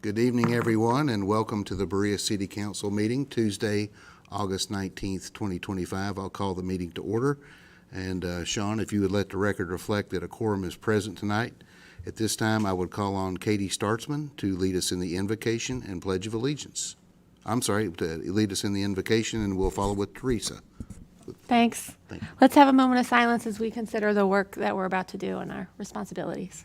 Good evening, everyone, and welcome to the Berea City Council meeting, Tuesday, August 19th, 2025. I'll call the meeting to order. And Sean, if you would let the record reflect that a quorum is present tonight. At this time, I would call on Katie Startzman to lead us in the invocation and Pledge of Allegiance. I'm sorry, to lead us in the invocation, and we'll follow with Teresa. Thanks. Thank you. Let's have a moment of silence as we consider the work that we're about to do and our responsibilities.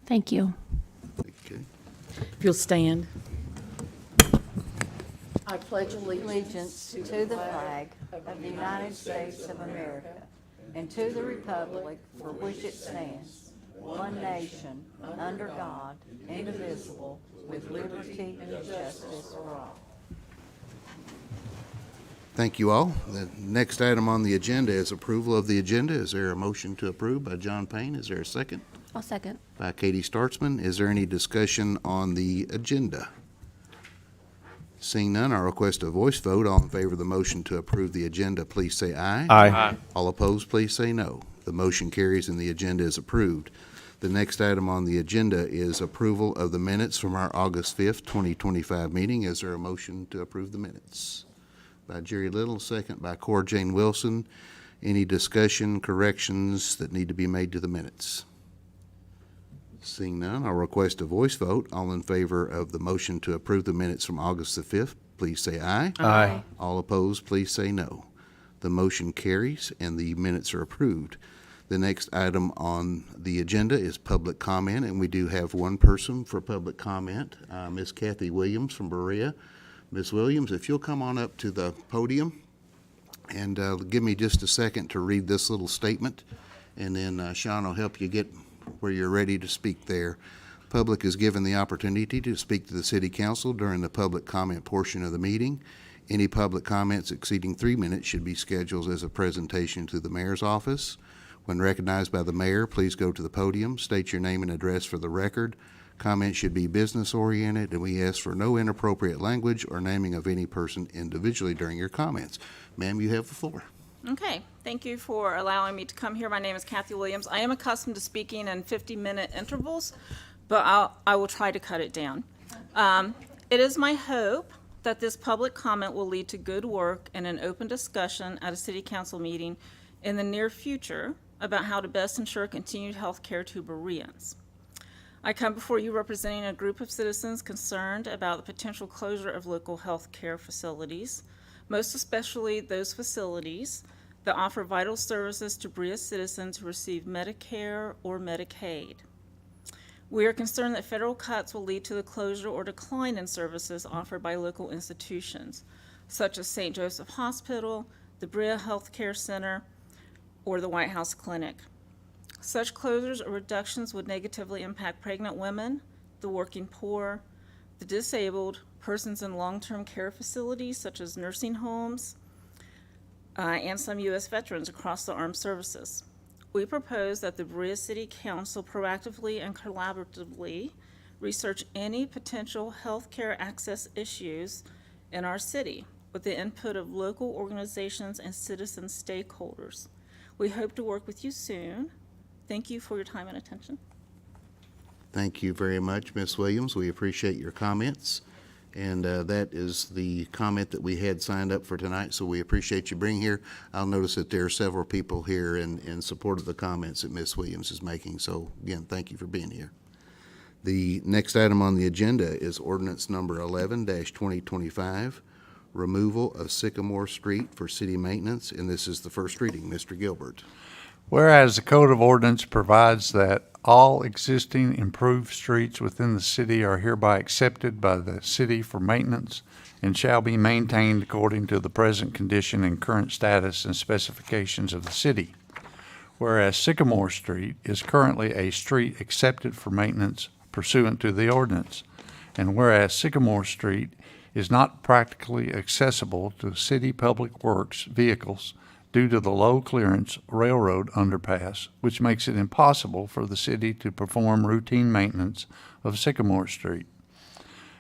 Thank you. Okay. If you'll stand. I pledge allegiance to the flag of the United States of America and to the republic for which it stands, one nation, under God, indivisible, with liberty and justice for all. Thank you all. The next item on the agenda is approval of the agenda. Is there a motion to approve by John Payne? Is there a second? I'll second. By Katie Startzman. Is there any discussion on the agenda? Seeing none, I'll request a voice vote. All in favor of the motion to approve the agenda, please say aye. Aye. All opposed, please say no. The motion carries and the agenda is approved. The next item on the agenda is approval of the minutes from our August 5th, 2025 meeting. Is there a motion to approve the minutes? By Jerry Little, second by Cora Jane Wilson. Any discussion, corrections that need to be made to the minutes? Seeing none, I'll request a voice vote. All in favor of the motion to approve the minutes from August the 5th, please say aye. Aye. All opposed, please say no. The motion carries and the minutes are approved. The next item on the agenda is public comment, and we do have one person for public comment, Ms. Kathy Williams from Berea. Ms. Williams, if you'll come on up to the podium and give me just a second to read this little statement, and then Sean will help you get where you're ready to speak there. Public is given the opportunity to speak to the City Council during the public comment portion of the meeting. Any public comments exceeding 3 minutes should be scheduled as a presentation to the mayor's office. When recognized by the mayor, please go to the podium, state your name and address for the record. Comments should be business-oriented, and we ask for no inappropriate language or naming of any person individually during your comments. Ma'am, you have the floor. Okay, thank you for allowing me to come here. My name is Kathy Williams. I am accustomed to speaking in 50-minute intervals, but I will try to cut it down. It is my hope that this public comment will lead to good work and an open discussion at a city council meeting in the near future about how to best ensure continued health care to Bereans. I come before you representing a group of citizens concerned about the potential closure of local health care facilities, most especially those facilities that offer vital services to Berea citizens who receive Medicare or Medicaid. We are concerned that federal cuts will lead to the closure or decline in services offered by local institutions, such as St. Joseph Hospital, the Berea Health Care Center, or the White House Clinic. Such closures or reductions would negatively impact pregnant women, the working poor, the disabled, persons in long-term care facilities such as nursing homes, and some U.S. veterans across the armed services. We propose that the Berea City Council proactively and collaboratively research any potential health care access issues in our city with the input of local organizations and citizen stakeholders. We hope to work with you soon. Thank you for your time and attention. Thank you very much, Ms. Williams. We appreciate your comments. And that is the comment that we had signed up for tonight, so we appreciate you being here. I'll notice that there are several people here in support of the comments that Ms. Williams is making. So again, thank you for being here. The next item on the agenda is ordinance number 11-2025, removal of Sycamore Street for city maintenance, and this is the first reading. Mr. Gilbert. Whereas the Code of Ordinance provides that all existing improved streets within the city are hereby accepted by the city for maintenance and shall be maintained according to the present condition and current status and specifications of the city. Whereas Sycamore Street is currently a street accepted for maintenance pursuant to the ordinance, and whereas Sycamore Street is not practically accessible to city public works vehicles due to the low clearance railroad underpass, which makes it impossible for the city to perform routine maintenance of Sycamore Street.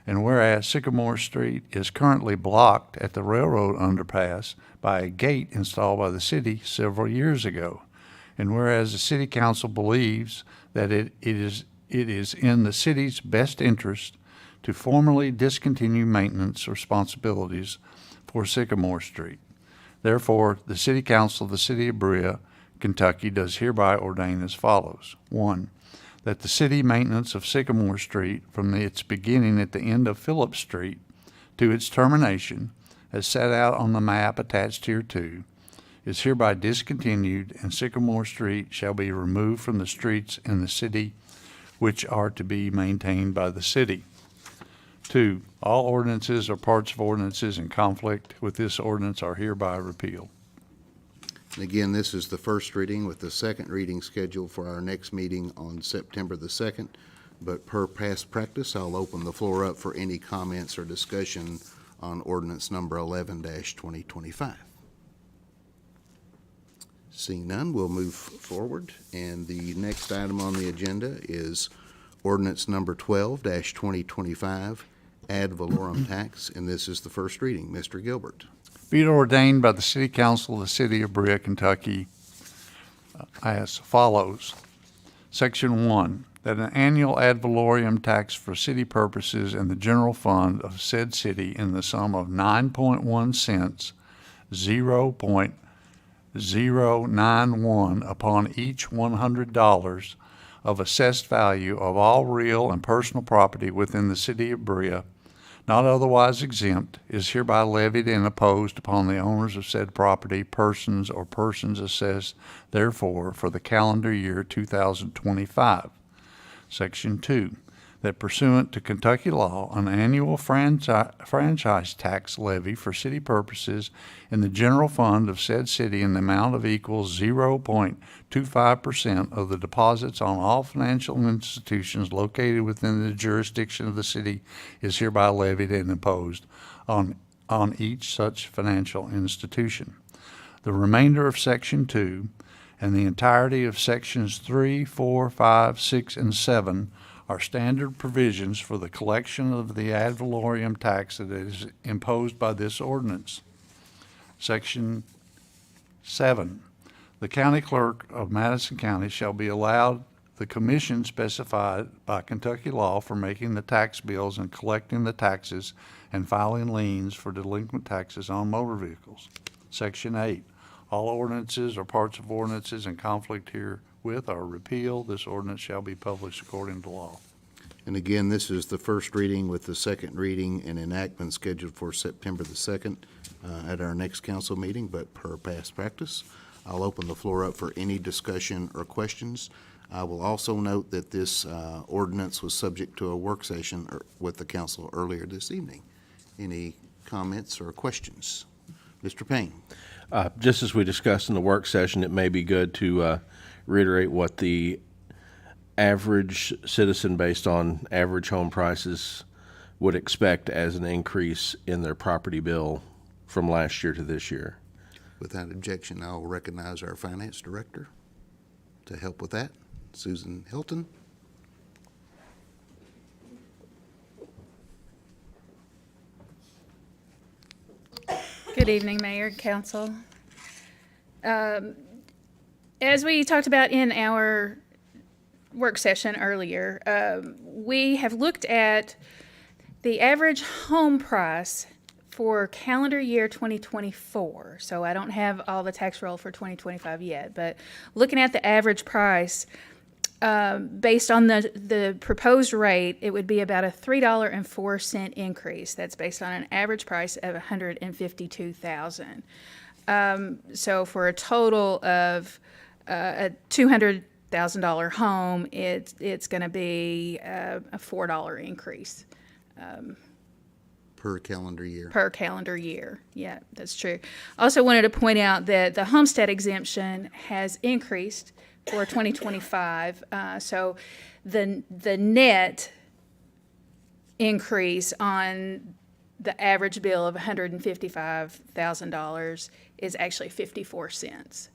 And whereas Sycamore Street is currently blocked at the railroad underpass by a gate installed by the city several years ago, and whereas the city council believes that it is in the city's best interest to formally discontinue maintenance responsibilities for Sycamore Street. Therefore, the City Council of the City of Berea, Kentucky does hereby ordain as follows. 1, that the city maintenance of Sycamore Street from its beginning at the end of Phillips Street to its termination, as set out on the map attached hereto, is hereby discontinued, and Sycamore Street shall be removed from the streets in the city which are to be maintained by the city. 2, all ordinances or parts of ordinances in conflict with this ordinance are hereby repealed. And again, this is the first reading with the second reading scheduled for our next meeting on September the 2nd. But per past practice, I'll open the floor up for any comments or discussion on ordinance number 11-2025. Seeing none, we'll move forward. And the next item on the agenda is ordinance number 12-2025, ad valorem tax, and this is the first reading. Mr. Gilbert. Be it ordained by the City Council of the City of Berea, Kentucky, as follows. Section 1, that an annual ad valorem tax for city purposes in the general fund of said city in the sum of 9.1 cents, 0.091 upon each $100 of assessed value of all real and personal property within the City of Berea, not otherwise exempt, is hereby levied and imposed upon the owners of said property, persons or persons assessed therefore for the calendar year 2025. Section 2, that pursuant to Kentucky law, an annual franchise tax levy for city purposes in the general fund of said city in the amount of equals 0.25% of the deposits on all financial institutions located within the jurisdiction of the city is hereby levied and imposed on each such financial institution. The remainder of Section 2 and the entirety of Sections 3, 4, 5, 6, and 7 are standard provisions for the collection of the ad valorem tax that is imposed by this ordinance. Section 7, the county clerk of Madison County shall be allowed the commission specified by Kentucky law for making the tax bills and collecting the taxes and filing liens for delinquent taxes on motor vehicles. Section 8, all ordinances or parts of ordinances in conflict herewith are repealed. This ordinance shall be published according to law. And again, this is the first reading with the second reading and enactment scheduled for September the 2nd at our next council meeting, but per past practice, I'll open the floor up for any discussion or questions. I will also note that this ordinance was subject to a work session with the council earlier this evening. Any comments or questions? Mr. Payne. Just as we discussed in the work session, it may be good to reiterate what the average citizen, based on average home prices, would expect as an increase in their property bill from last year to this year. Without objection, I'll recognize our finance director to help with that, Susan Hilton. Good evening, Mayor, Council. As we talked about in our work session earlier, we have looked at the average home price for calendar year 2024. So I don't have all the tax roll for 2025 yet, but looking at the average price, based on the proposed rate, it would be about a $3.04 increase. That's based on an average price of $152,000. So for a total of a $200,000 home, it's going to be a $4 increase. Per calendar year. Per calendar year. Yeah, that's true. Also wanted to point out that the homestead exemption has increased for 2025. So the net increase on the average bill of $155,000 is actually 54 cents.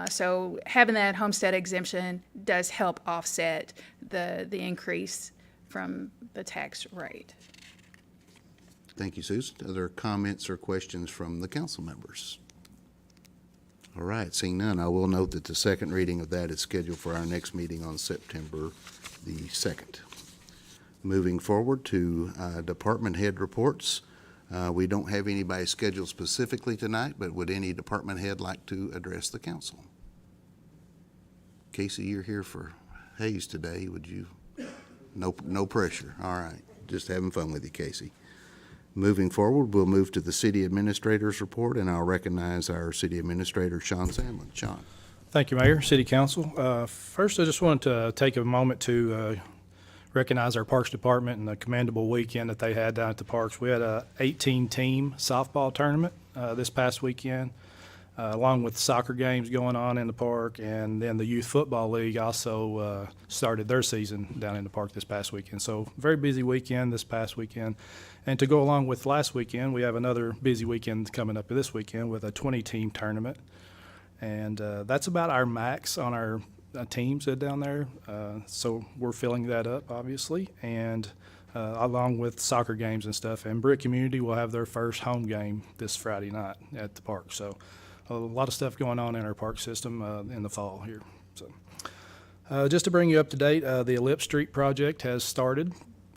So having that homestead exemption does help offset the increase from the tax rate. Thank you, Susan. Other comments or questions from the council members? All right, seeing none, I will note that the second reading of that is scheduled for our next meeting on September the 2nd. Moving forward to department head reports. We don't have anybody scheduled specifically tonight, but would any department head like to address the council? Casey, you're here for Hayes today. Would you? No pressure. All right. Just having fun with you, Casey. Moving forward, we'll move to the city administrator's report, and I'll recognize our city administrator, Sean Sandlin. Sean. Thank you, Mayor, City Council. First, I just wanted to take a moment to recognize our Parks Department and the commendable weekend that they had down at the parks. We had a 18-team softball tournament this past weekend, along with soccer games going on in the park, and then the Youth Football League also started their season down in the park this past weekend. So very busy weekend this past weekend. And to go along with last weekend, we have another busy weekend coming up this weekend with a 20-team tournament. And that's about our max on our teams down there. So we're filling that up, obviously, and along with soccer games and stuff. And Brick Community will have their first home game this Friday night at the park. So a lot of stuff going on in our park system in the fall here. So just to bring you up to date, the Ellipse Street project has started.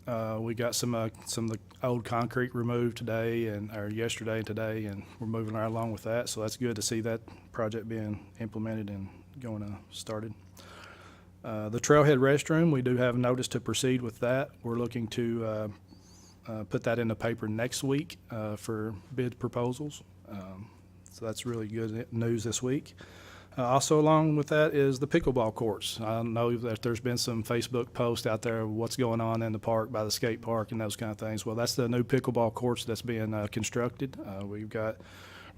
We got some of the old concrete removed today or yesterday and today, and we're moving right along with that. So that's good to see that project being implemented and going started. The Trailhead restroom, we do have notice to proceed with that. We're looking to put that in the paper next week for bid proposals. So that's really good news this week. Also along with that is the pickleball courts. I know that there's been some Facebook posts out there of what's going on in the park by the skate park and those kind of things. Well, that's the new pickleball courts that's being constructed. We've got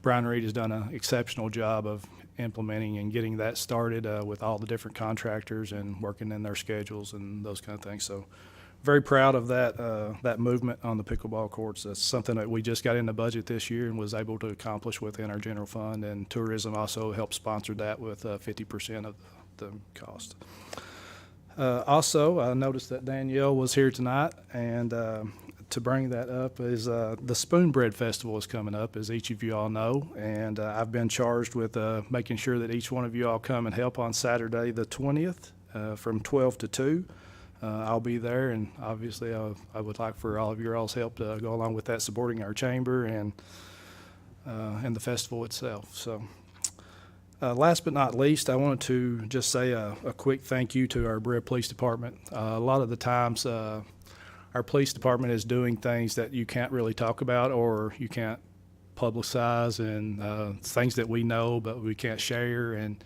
Brian Reed has done an exceptional job of implementing and getting that started with all the different contractors and working in their schedules and those kind of things. So very proud of that movement on the pickleball courts. That's something that we just got in the budget this year and was able to accomplish within our general fund. And tourism also helped sponsor that with 50% of the cost. Also, I noticed that Danielle was here tonight, and to bring that up is the Spoon Bread Festival is coming up, as each of you all know, and I've been charged with making sure that each one of you all come and help on Saturday the 20th from 12 to 2. I'll be there, and obviously I would like for all of your all's help to go along with that, supporting our chamber and the festival itself. So last but not least, I wanted to just say a quick thank you to our Berea Police Department. A lot of the times our police department is doing things that you can't really talk about or you can't publicize, and things that we know but we can't share, and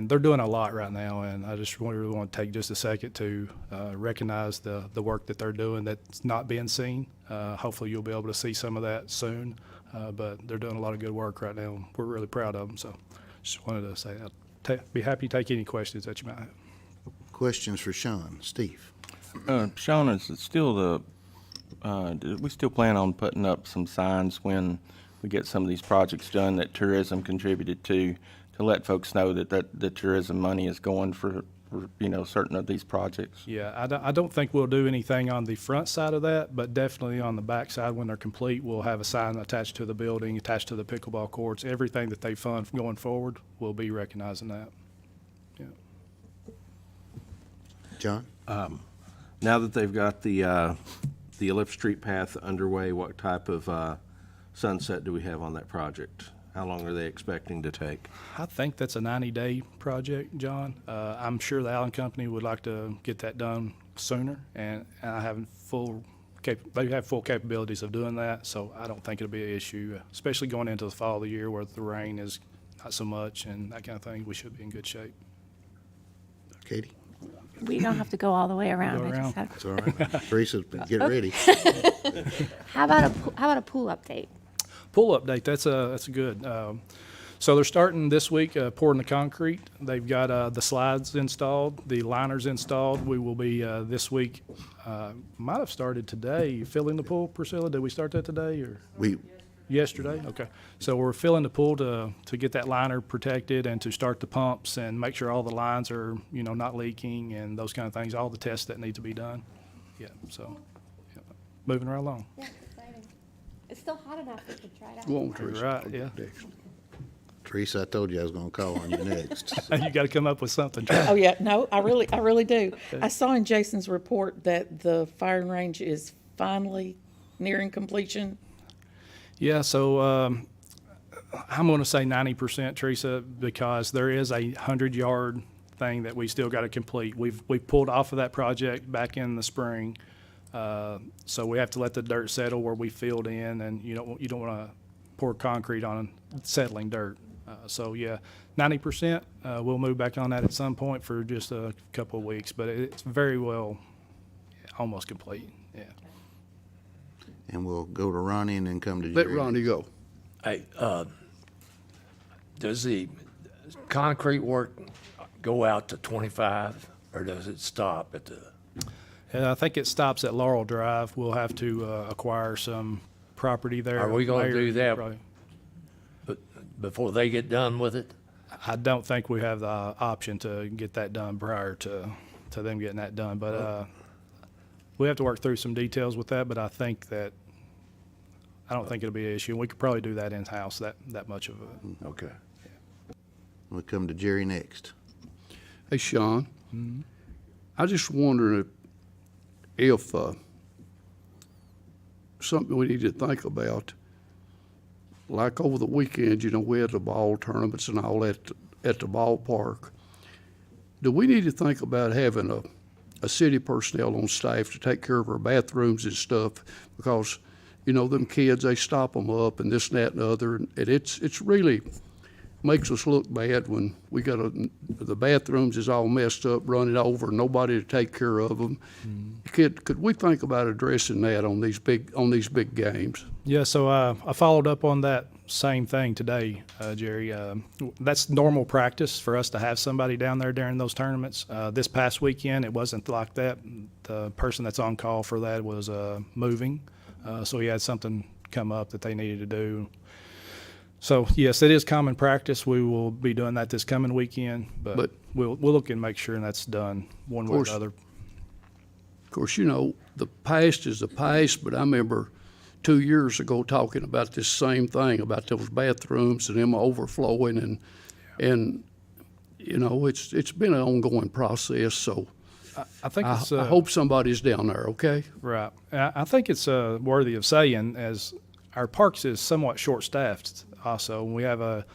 they're doing a lot right now, and I just really want to take just a second to recognize the work that they're doing that's not being seen. Hopefully you'll be able to see some of that soon, but they're doing a lot of good work right now. We're really proud of them, so just wanted to say that. Be happy to take any questions that you might have. Questions for Sean? Steve? Sean, is it still do we still plan on putting up some signs when we get some of these projects done that tourism contributed to let folks know that the tourism money is going for certain of these projects? Yeah, I don't think we'll do anything on the front side of that, but definitely on the back side when they're complete, we'll have a sign attached to the building, attached to the pickleball courts. Everything that they fund going forward, we'll be recognizing that. Yeah. John? Now that they've got the Ellipse Street path underway, what type of sunset do we have on that project? How long are they expecting to take? I think that's a 90-day project, John. I'm sure the Allen Company would like to get that done sooner, and I have they have full capabilities of doing that, so I don't think it'll be an issue, especially going into the fall of the year where the rain is not so much and that kind of thing. We should be in good shape. Katie? We don't have to go all the way around. Go I around. just had- It's all right. Teresa, get ready. How about a pool update? Pool update, that's a good. So they're starting this week pouring the concrete. They've got the slides installed, the liners installed. We will be this week, might have started today, filling the pool, Priscilla. Did we start that today? Or Yesterday, okay. So we're filling the pool to get that liner protected and to start the pumps and make sure all the lines are, not leaking and those kind of things, all the tests that need to be done. Yeah, so, yeah, moving right along. Yeah, exciting. It's still hot enough we could try it out. Won't Teresa? Right, yeah. Teresa, I told you I was gonna call on you next. You gotta come up with something. Oh, yeah, no, I really do. I saw in Jason's report that the firing range is finally nearing completion. Yeah, so I'm going to say 90%, Teresa, because there is a 100-yard thing that we still got to complete. We've pulled off of that project back in the spring, so we have to let the dirt settle where we filled in, and you don't want to pour concrete on settling dirt. So yeah, 90%. We'll move back on that at some point for just a couple of weeks, but it's very well almost complete. Yeah. And we'll go to Ronnie and then come to Let Jerry. Ronnie go. Hey, does the concrete work go out to 25, or does it stop at the? I think it stops at Laurel Drive. We'll have to acquire some property there. Are we gonna do that? Probably. Before they get done with it? I don't think we have the option to get that done prior to them getting that done, but we have to work through some details with that, but I don't think it'll be an issue. We could probably do that in-house, that much of it. Okay. We'll come to Jerry next. Hey, Sean. I just wonder if something we need to think about, like over the weekend, we had the ball tournaments and all that at the ballpark. Do we need to think about having a city personnel on staff to take care of our bathrooms and stuff? Because, them kids, they stop them up and this and that and the other, and it's really makes us look bad when we got the bathrooms is all messed up, running over, nobody to take care of them. Could we think about addressing that on these big games? Yeah, so I followed up on that same thing today, Jerry. That's normal practice for us to have somebody down there during those tournaments. This past weekend, it wasn't like that. The person that's on call for that was moving, so he had something come up that they needed to do. So, yes, it is common practice. We will be doing that this coming weekend, but we'll look and make sure that's done one way or the other. Of course, the past is the past, but I remember 2 years ago talking about this same thing, about those bathrooms and them overflowing, and it's been an ongoing process, so I think it's, I hope somebody's down there, okay? Right. I think it's worthy of saying, as our parks is somewhat short-staffed also. We have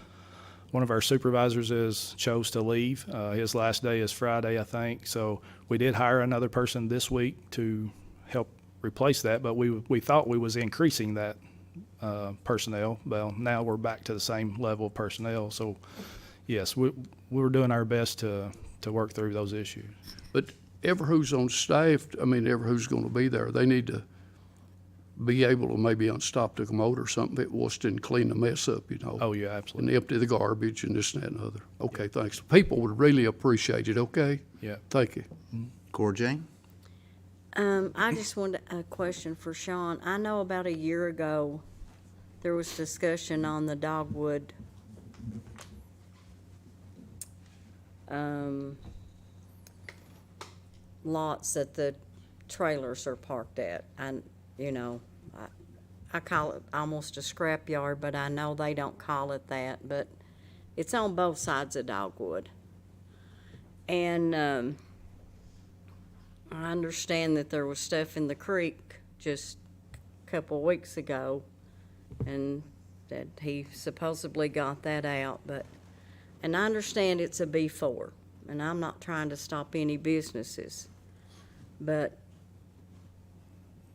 one of our supervisors chose to leave. His last day is Friday, I think. So we did hire another person this week to help replace that, but we thought we was increasing that personnel. Well, now we're back to the same level of personnel. So, yes, we were doing our best to work through those issues. But ever who's on staff, ever who's going to be there, they need to be able to maybe unstop the commode or something that was to clean the mess up, Oh, yeah, absolutely. and empty the garbage and this and that and the other. Okay, thanks. People would really appreciate it, okay? Yeah. Thank you. Core Jane? I just wanted a question for Sean. I know about a year ago, there was discussion on the Dogwood lots that the trailers are parked at. I call it almost a scrapyard, but I know they don't call it that, but it's on both sides of Dogwood. And I understand that there was stuff in the creek just a couple of weeks ago, and that he supposedly got that out, and I understand it's a B4, and I'm not trying to stop any businesses, but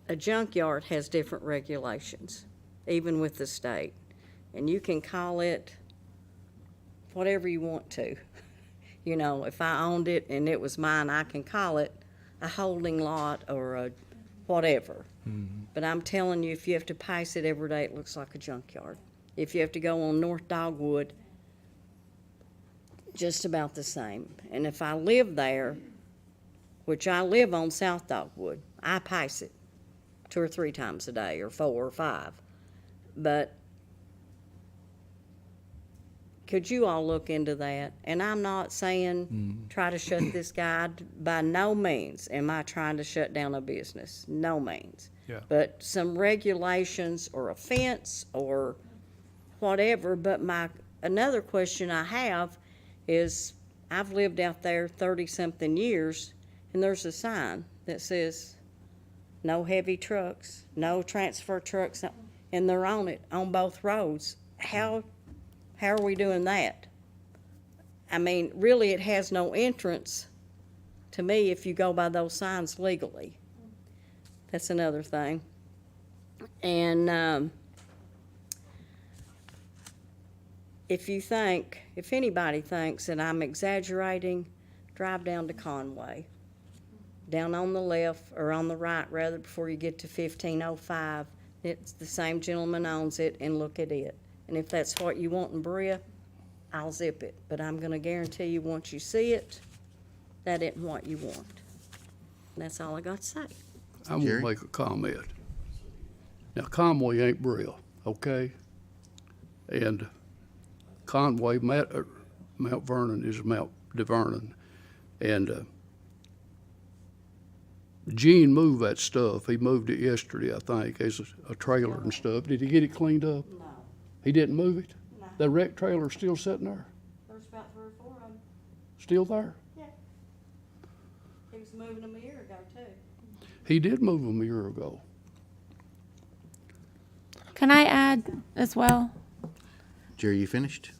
a junkyard has different regulations, even with the state, and you can call it whatever you want to. If I owned it and it was mine, I can call it a holding lot or a whatever. But I'm telling you, if you have to pass it every day, it looks like a junkyard. If you have to go on North Dogwood, just about the same. And if I live there, which I live on South Dogwood, I pass it 2 or 3 times a day, or 4 or 5. But could you all look into that? And I'm not saying try to shut this guy, by no means am I trying to shut down a business, no means. Yeah. But some regulations or a fence or whatever, but another question I have is, I've lived out there 30-something years, and there's a sign that says, no heavy trucks, no transfer trucks, and they're on it, on both roads. How are we doing that? I mean, really, it has no entrance to me if you go by those signs legally. That's another thing. And if anybody thinks that I'm exaggerating, drive down to Conway. Down on the left, or on the right rather, before you get to 1505. It's the same gentleman owns it, and look at it. And if that's what you want in Berea, I'll zip it. But I'm gonna guarantee you, once you see it, that isn't what you want. And that's all I got to say. I'm Jerry? gonna make a comment. Now, Conway ain't Berea, okay? And Conway, Mount Vernon is Mount DeVernon. And Gene moved that stuff. He moved it yesterday, I think, as a trailer and stuff. Did he get it cleaned up? No. He didn't move it? No. The wreck trailer's still sitting there? There's about 3 or 4 of them. Still there? Yeah. He was moving them a year ago, too. He did move them a year ago. Can I add as well? Jerry, you finished?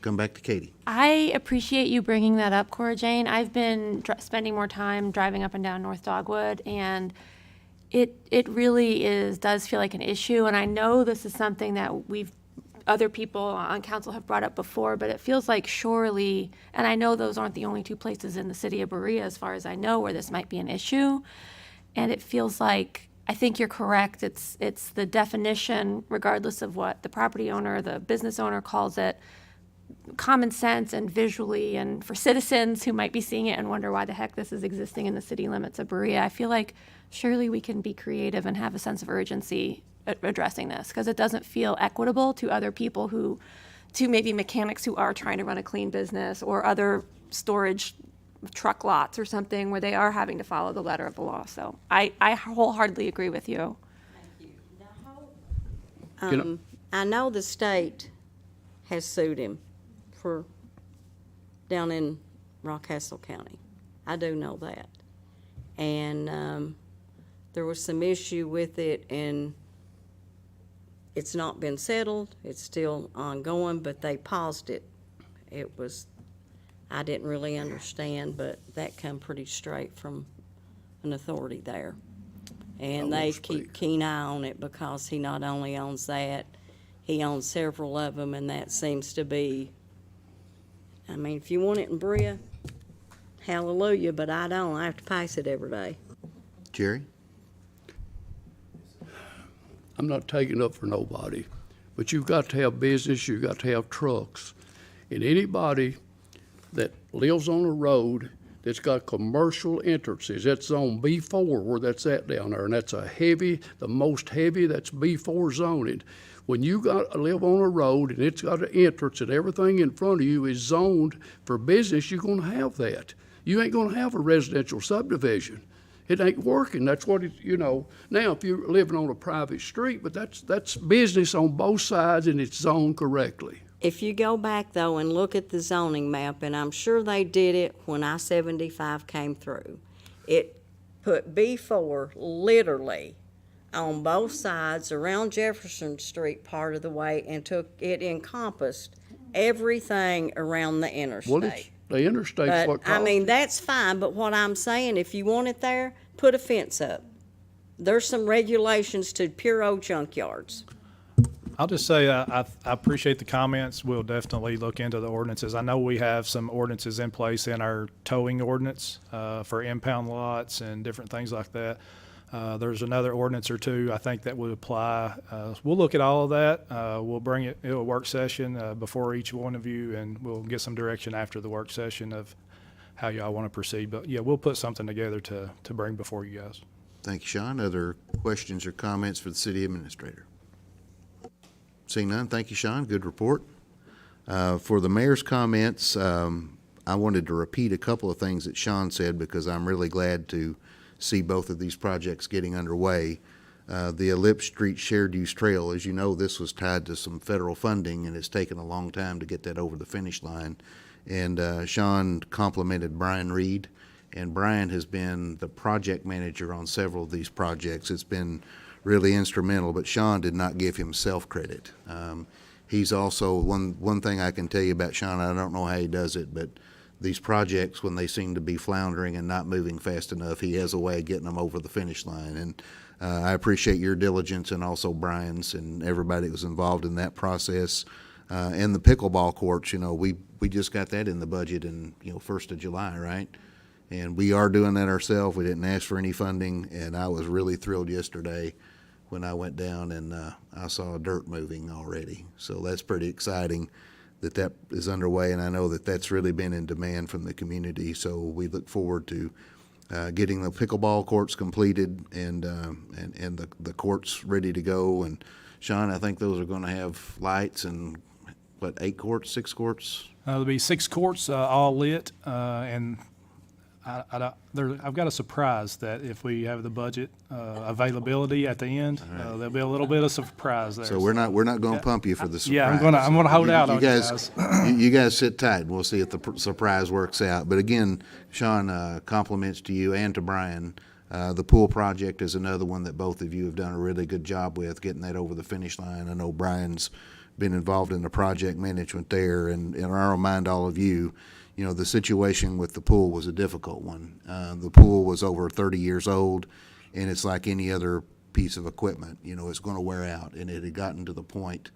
Come back to Katie. I appreciate you bringing that up, Cora Jane. I've been spending more time driving up and down North Dogwood, and it really does feel like an issue. And I know this is something that other people on council have brought up before, but it feels like surely, and I know those aren't the only 2 places in the city of Berea, as far as I know, where this might be an issue. And it feels like, I think you're correct. It's the definition, regardless of what the property owner, the business owner calls it, common sense and visually, and for citizens who might be seeing it and wonder why the heck this is existing in the city limits of Berea, I feel like surely we can be creative and have a sense of urgency addressing this, because it doesn't feel equitable to other people to maybe mechanics who are trying to run a clean business, or other storage truck lots or something where they are having to follow the letter of the law. So I wholeheartedly agree with you. I know the state has sued him for down in Rockcastle County. I do know that. And there was some issue with it, and it's not been settled. It's still ongoing, but they paused it. I didn't really understand, but that come pretty straight from an authority there. And they keep keen eye on it, because he not only owns that, he owns several of them, and that seems to be, I mean, if you want it in Berea, hallelujah, but I don't. I have to pass it every day. Jerry? I'm not taking up for nobody, but you've got to have business, you've got to have trucks. And anybody that lives on a road that's got commercial entrances, that's zone B4 where that's at down there, and that's the most heavy, that's B4 zoning. When you live on a road and it's got an entrance and everything in front of you is zoned for business, you're gonna have that. You ain't gonna have a residential subdivision. It ain't working. That's what now if you're living on a private street, but that's business on both sides, and it's zoned correctly. If you go back, though, and look at the zoning map, and I'm sure they did it when I-75 came through, it put B4 literally on both sides around Jefferson Street part of the way, and it encompassed everything around the interstate. Well, the interstate's what But, caused I mean, it. that's fine, but what I'm saying, if you want it there, put a fence up. There's some regulations to pure old junkyards. I'll just say I appreciate the comments. We'll definitely look into the ordinances. I know we have some ordinances in place in our towing ordinance for impound lots and different things like that. There's another ordinance or two I think that would apply. We'll look at all of that. We'll bring it to a work session before each one of you, and we'll get some direction after the work session of how y'all want to proceed. But yeah, we'll put something together to bring before you guys. Thank you, Sean. Other questions or comments for the city administrator? Seeing none, thank you, Sean. Good report. For the mayor's comments, I wanted to repeat a couple of things that Sean said because I'm really glad to see both of these projects getting underway. The Ellipse Street Shared Use Trail, as you know, this was tied to some federal funding, and it's taken a long time to get that over the finish line. And Sean complimented Brian Reed, and Brian has been the project manager on several of these projects. It's been really instrumental, but Sean did not give himself credit. He's also, one thing I can tell you about Sean, I don't know how he does it, but these projects, when they seem to be floundering and not moving fast enough, he has a way of getting them over the finish line. And I appreciate your diligence and also Brian's and everybody that was involved in that process. And the pickleball courts, we just got that in the budget in, 1st of July, right? And we are doing that ourselves. We didn't ask for any funding, and I was really thrilled yesterday when I went down and I saw dirt moving already. So that's pretty exciting that is underway, and I know that that's really been in demand from the community. So we look forward to getting the pickleball courts completed and the courts ready to go. And Sean, I think those are going to have lights and 8 courts, 6 courts? There'll be 6 courts, all lit, and I've got a surprise that if we have the budget availability at the end, there'll be a little bit of surprise there. So we're not going to pump you for the surprise. Yeah, I'm gonna hold out on you guys. You guys sit tight, and we'll see if the surprise works out. But again, Sean, compliments to you and to Brian. The pool project is another one that both of you have done a really good job with, getting that over the finish line. I know Brian's been involved in the project management there, and I'll remind all of you, the situation with the pool was a difficult one. The pool was over 30 years old, and it's like any other piece of equipment. It's going to wear out, and it had gotten to the point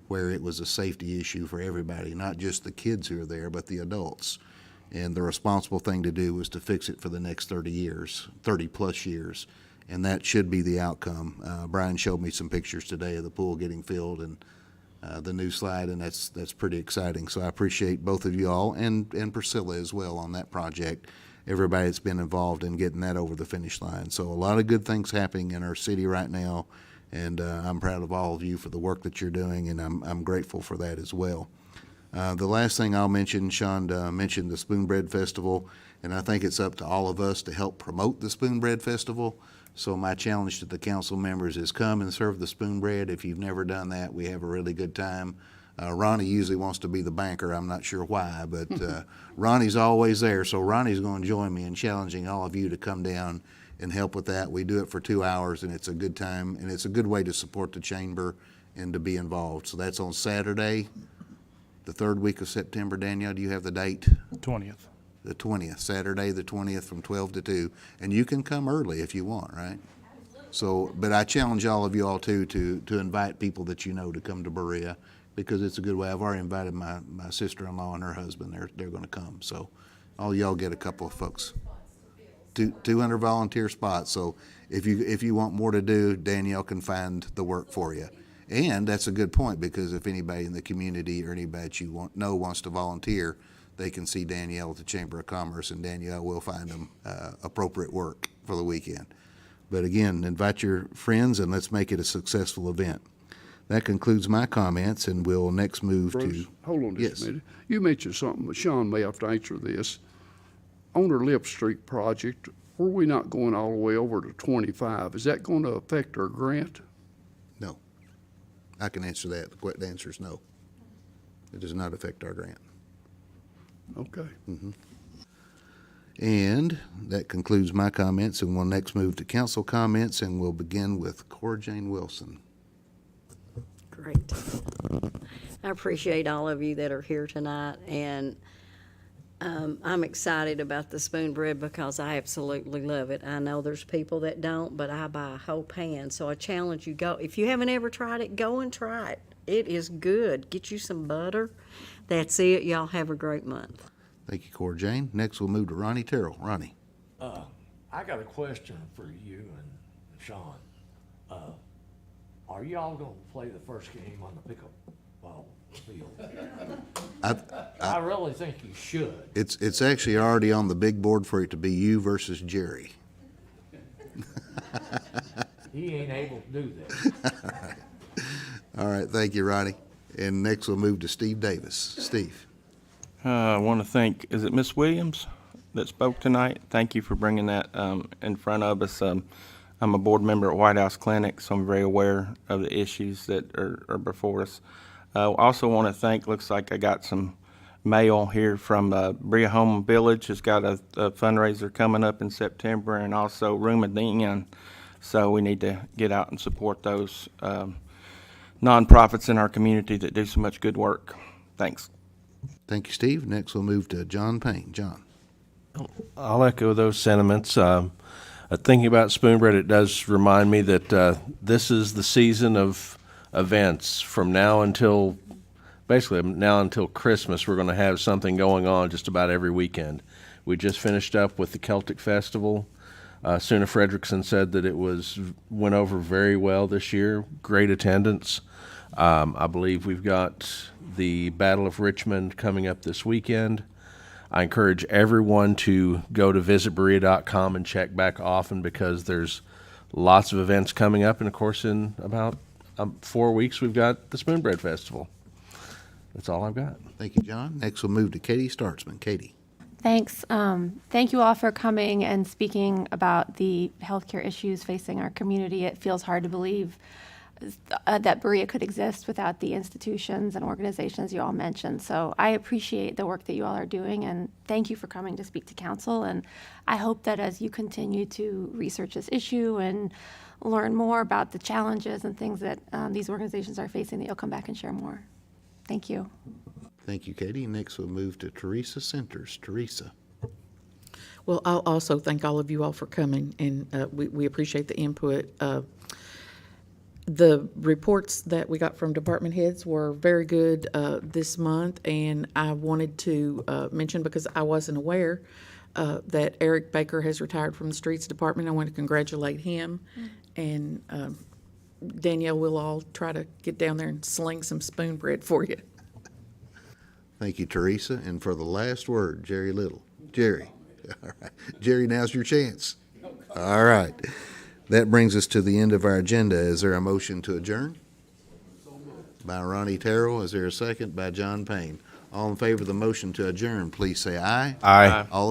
where it was a safety issue for everybody, not just the kids who are there, but the adults. And the responsible thing to do was to fix it for the next 30-plus years, and that should be the outcome. Brian showed me some pictures today of the pool getting filled and the new slide, and that's pretty exciting. So I appreciate both of you all and Priscilla as well on that project, everybody that's been involved in getting that over the finish line. So a lot of good things happening in our city right now, and I'm proud of all of you for the work that you're doing, and I'm grateful for that as well. The last thing I'll mention, Sean mentioned the Spoonbread Festival, and I think it's up to all of us to help promote the Spoonbread Festival. So my challenge to the council members is come and serve the spoonbread. If you've never done that, we have a really good time. Ronnie usually wants to be the banker. I'm not sure why, but Ronnie's always there. So Ronnie's going to join me in challenging all of you to come down and help with that. We do it for 2 hours, and it's a good time, and it's a good way to support the chamber and to be involved. So that's on Saturday, the 3rd week of September. Danielle, do you have the date? 20th. The 20th, Saturday the 20th from 12 to 2. And you can come early if you want, right? So, but I challenge all of you all too to invite people that you know to come to Berea, because it's a good way. I've already invited my sister-in-law and her husband. They're going to come. So all y'all get a couple of folks. 200 volunteer spots. So if you want more to do, Danielle can find the work for you. And that's a good point, because if anybody in the community or anybody that you wants to volunteer, they can see Danielle at the Chamber of Commerce, and Danielle will find them appropriate work for the weekend. But again, invite your friends, and let's make it a successful event. That concludes my comments, and we'll next move Bruce, to... hold on just Yes. a minute. You mentioned something, but Sean may have to answer this. On our Lip Street project, were we not going all the way over to 25? Is that going to affect our grant? No. I can answer that. The answer is no. It does not affect our grant. Okay. And that concludes my comments, and we'll next move to council comments, and we'll begin with Cora Jane Wilson. Great. I appreciate all of you that are here tonight, and I'm excited about the spoon bread because I absolutely love it. I know there's people that don't, but I buy a whole pan, so I challenge you, go. If you haven't ever tried it, go and try it. It is good. Get you some butter. That's it. Y'all have a great month. Thank you, Cora Jane. Next, we'll move to Ronnie Terrell. Ronnie. I got a question for you and Sean. Are y'all gonna play the first game on the pickleball field? I really think you should. It's actually already on the big board for it to be you versus Jerry. He ain't able to do that. All right, thank you, Ronnie. And next we'll move to Steve Davis. Steve. I want to thank, is it Miss Williams that spoke tonight? Thank you for bringing that in front of us. I'm a board member at White House Clinic, so I'm very aware of the issues that are before us. I also want to thank, looks like I got some mail here from Bria Home Village has got a fundraiser coming up in September, and also Room at the Inn. So we need to get out and support those nonprofits in our community that do so much good work. Thanks. Thank you, Steve. Next we'll move to John Payne. John. I'll echo those sentiments. Thinking about Spoonbread, it does remind me that this is the season of events from now until Christmas. We're going to have something going on just about every weekend. We just finished up with the Celtic Festival. Suna Fredrickson said that it went over very well this year. Great attendance. I believe we've got the Battle of Richmond coming up this weekend. I encourage everyone to go to visitberea.com and check back often, because there's lots of events coming up. And of course, in about 4 weeks, we've got the Spoonbread Festival. That's all I've got. Thank you, John. Next we'll move to Katie Startzman. Katie. Thanks. Thank you all for coming and speaking about the healthcare issues facing our community. It feels hard to believe that Berea could exist without the institutions and organizations you all mentioned. So I appreciate the work that you all are doing, and thank you for coming to speak to council. And I hope that as you continue to research this issue and learn more about the challenges and things that these organizations are facing, that you'll come back and share more. Thank you. Thank you, Katie. Next we'll move to Teresa Centers. Teresa. Well, I'll also thank all of you all for coming, and we appreciate the input. The reports that we got from department heads were very good this month, and I wanted to mention, because I wasn't aware, that Eric Baker has retired from the Streets Department. I want to congratulate him, and Danielle, we'll all try to get down there and sling some spoon bread for you. Thank you, Teresa. And for the last word, Jerry Little. Jerry. All right. Jerry, now's your chance. All right. That brings us to the end of our agenda. Is there a motion to adjourn? By Ronnie Terrell. Is there a second? By John Payne. All in favor of the motion to adjourn, please say aye. Aye. All